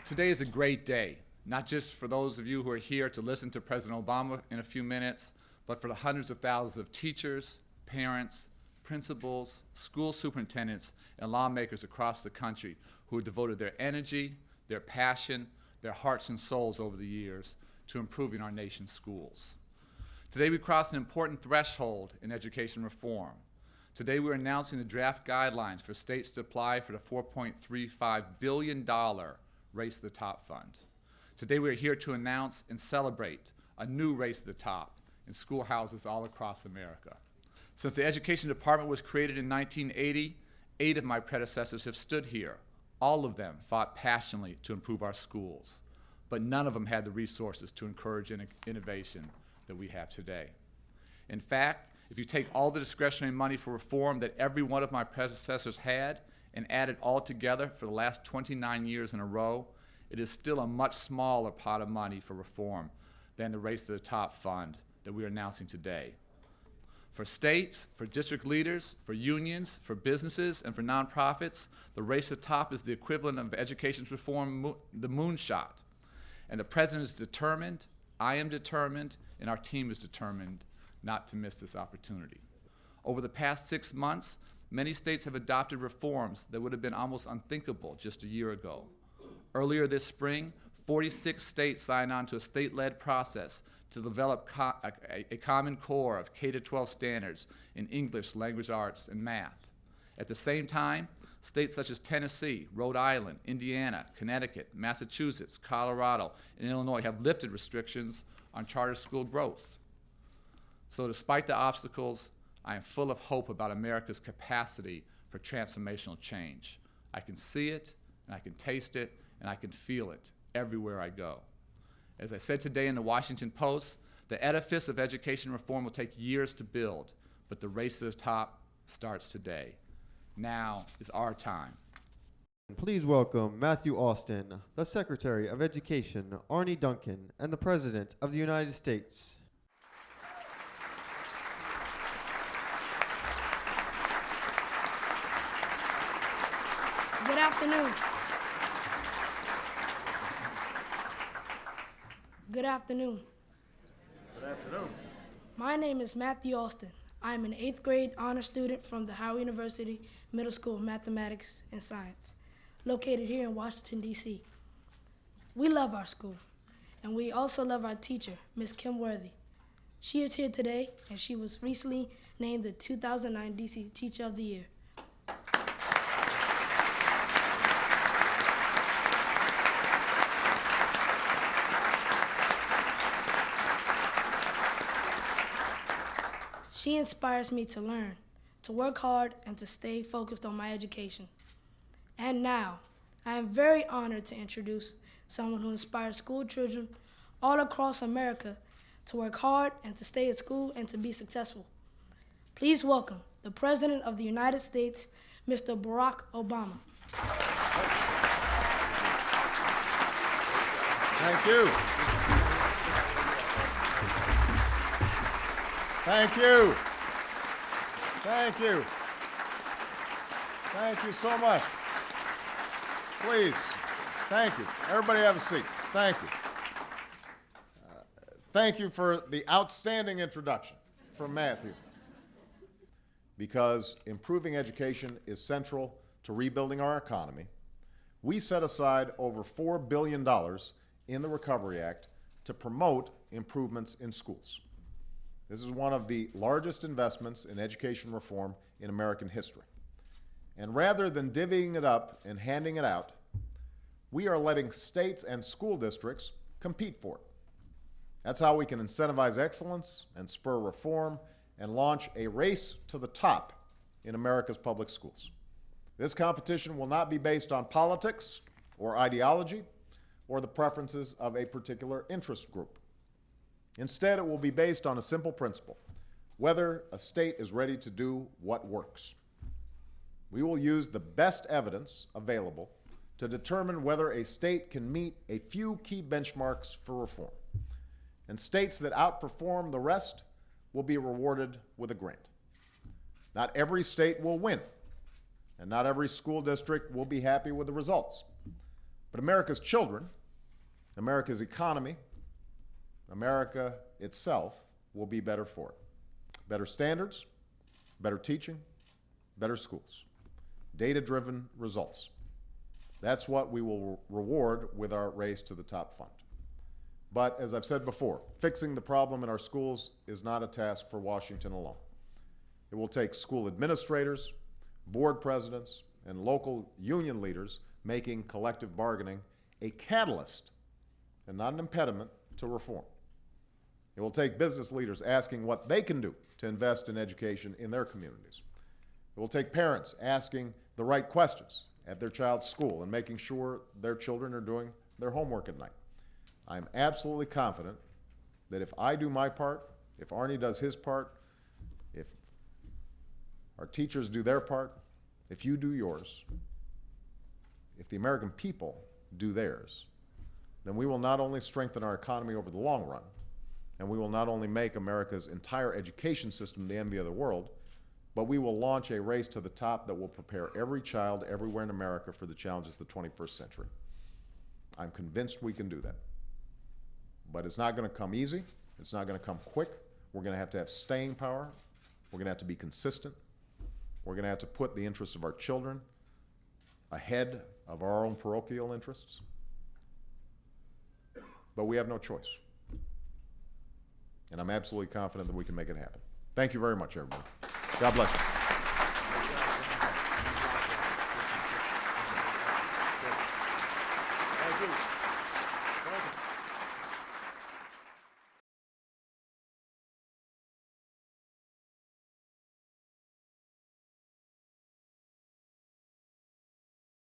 Today is a great day, not just for those of you who are here to listen to President Obama in a few minutes, but for the hundreds of thousands of teachers, parents, principals, school superintendents, and lawmakers across the country who have devoted their energy, their passion, their hearts and souls over the years to improving our nation's schools. Today we cross an important threshold in education reform. Today we're announcing the draft guidelines for states to apply for the $4.35 billion Race to the Top Fund. Today we are here to announce and celebrate a new Race to the Top in schoolhouses all across America. Since the Education Department was created in 1980, 8 of my predecessors have stood here. All of them fought passionately to improve our schools, but none of them had the resources to encourage innovation that we have today. In fact, if you take all the discretionary money for reform that every one of my predecessors had and add it all together for the last 29 years in a row, it is still a much smaller pot of money for reform than the Race to the Top Fund that we are announcing today. For states, for district leaders, for unions, for businesses, and for nonprofits, the Race to the Top is the equivalent of education reform, the moonshot. And the President is determined, I am determined, and our team is determined not to miss this opportunity. Over the past 6 months, many states have adopted reforms that would have been almost unthinkable just a year ago. Earlier this spring, 46 states signed on to a state-led process to develop a common core of K-12 standards in English, language arts, and math. At the same time, states such as Tennessee, Rhode Island, Indiana, Connecticut, Massachusetts, Colorado, and Illinois have lifted restrictions on charter school growth. So despite the obstacles, I am full of hope about America's capacity for transformational change. I can see it, and I can taste it, and I can feel it everywhere I go. As I said today in the Washington Post, the edifice of education reform will take years to build, but the race to the top starts today. Now is our time. Please welcome Matthew Austin, the Secretary of Education, Arne Duncan, and the President of the United States. Good afternoon. Good afternoon. Good afternoon. My name is Matthew Austin. I am an 8th grade honor student from the Howard University Middle School of Mathematics and Science, located here in Washington, D.C. We love our school, and we also love our teacher, Ms. Kim Worthy. She is here today, and she was recently named the 2009 D.C. Teacher of the Year. She inspires me to learn, to work hard, and to stay focused on my education. And now, I am very honored to introduce someone who inspires school children all across America to work hard and to stay at school and to be successful. Please welcome the President of the United States, Mr. Barack Obama. Thank you. Thank you. Thank you. Thank you so much. Please. Thank you. Everybody have a seat. Thank you. Thank you for the outstanding introduction from Matthew. Because improving education is central to rebuilding our economy, we set aside over $4 billion in the Recovery Act to promote improvements in schools. This is one of the largest investments in education reform in American history. And rather than divvying it up and handing it out, we are letting states and school districts compete for it. That's how we can incentivize excellence and spur reform and launch a race to the top in America's public schools. This competition will not be based on politics or ideology or the preferences of a particular interest group. Instead, it will be based on a simple principle: whether a state is ready to do what works. We will use the best evidence available to determine whether a state can meet a few key benchmarks for reform. And states that outperform the rest will be rewarded with a grant. Not every state will win, and not every school district will be happy with the results. But America's children, America's economy, America itself will be better for it. Better standards, better teaching, better schools, data-driven results. That's what we will reward with our Race to the Top fund. But as I've said before, fixing the problem in our schools is not a task for Washington alone. It will take school administrators, board presidents, and local union leaders making collective bargaining a catalyst and not an impediment to reform. It will take business leaders asking what they can do to invest in education in their communities. It will take parents asking the right questions at their child's school and making sure their children are doing their homework at night. I'm absolutely confident that if I do my part, if Arnie does his part, if our teachers do their part, if you do yours, if the American people do theirs, then we will not only strengthen our economy over the long run, and we will not only make America's entire education system the envy of the world, but we will launch a race to the top that will prepare every child everywhere in America for the challenges of the 21st century. I'm convinced we can do that. But it's not going to come easy. It's not going to come quick. We're going to have staying power. We're going to have to be consistent. We're going to have to put the interests of our children ahead of our own parochial interests. But we have no choice. And I'm absolutely confident that we can make it happen. Thank you very much, everybody. God bless you.